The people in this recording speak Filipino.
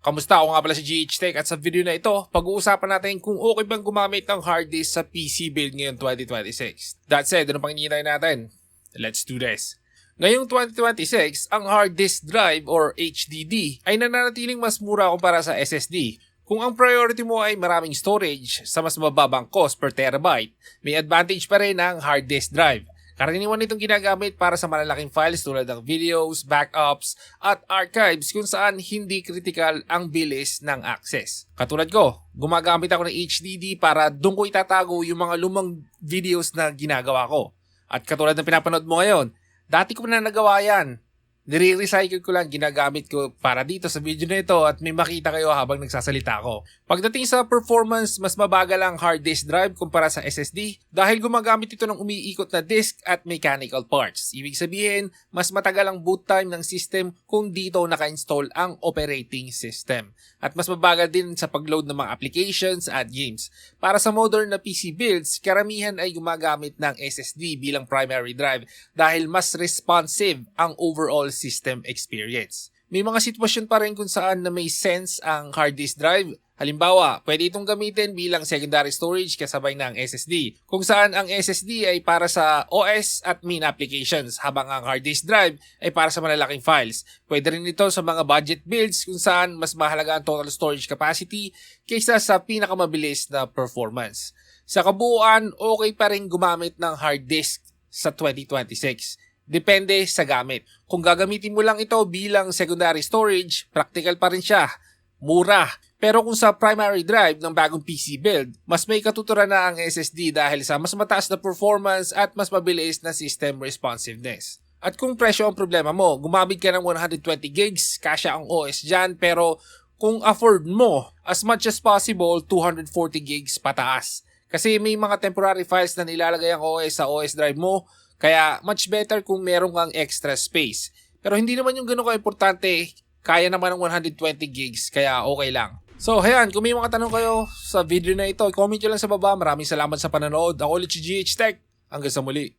Kamusta? Ako nga pala si GH Tech at sa video na ito, pag-uusapan natin kung okay bang gumamit ng hard disk sa PC build ngayong 2026. That said, ano pang hinihintay natin? Let's do this. Ngayong 2026, ang hard disk drive or HDD ay nananatiling mas mura kumpara sa SSD. Kung ang priority mo ay maraming storage sa mas mababang cost per terabyte, may advantage pa rin ang hard disk drive. Karaniwan itong ginagamit para sa malalaking files tulad ng videos, backups, at archives kung saan hindi critical ang bilis ng access. Katulad ko, gumagamit ako ng HDD para doon ko itatago yung mga lumang videos na ginagawa ko. At katulad ng pinapanood mo ngayon, dati ko na nagawa yan. Nire-recycle ko lang, ginagamit ko para dito sa video na ito at may makita kayo habang nagsasalita ako. Pagdating sa performance, mas mabagal ang hard disk drive kumpara sa SSD dahil gumagamit ito ng umiikot na disk at mechanical parts. Ibig sabihin, mas matagal ang boot time ng system kung dito naka-install ang operating system. At mas mabagal din sa pag-load ng mga applications at games. Para sa modern na PC builds, karamihan ay gumagamit ng SSD bilang primary drive dahil mas responsive ang overall system experience. May mga sitwasyon pa rin kung saan na may sense ang hard disk drive. Halimbawa, pwede itong gamitin bilang secondary storage kasabay ng SSD, kung saan ang SSD ay para sa OS at main applications, habang ang hard disk drive ay para sa malalaking files. Pwede rin ito sa mga budget builds kung saan mas mahalaga ang total storage capacity kaysa sa pinakamabilis na performance. Sa kabuuan, okay pa rin gumamit ng hard disk sa 2026. Depende sa gamit. Kung gagamitin mo lang ito bilang secondary storage, practical pa rin siya. Mura. Pero kung sa primary drive ng bagong PC build, mas may katuturan na ang SSD dahil sa mas mataas na performance at mas mabilis na system responsiveness. At kung presyo ang problema mo, gumamit ka ng 120 gigs, kasya ang OS dyan, pero kung afford mo, as much as possible, 240 gigs pataas. Kasi may mga temporary files na nilalagay ang OS sa OS drive mo, kaya much better kung meron kang extra space. Pero hindi naman yung gano'n ka-importante, kaya naman ng 120 gigs, kaya okay lang. So, ayan, kung may mga tanong kayo sa video na ito, comment nyo lang sa baba. Maraming salamat sa panonood. Ako ulit si GH Tech. Hanggang sa muli.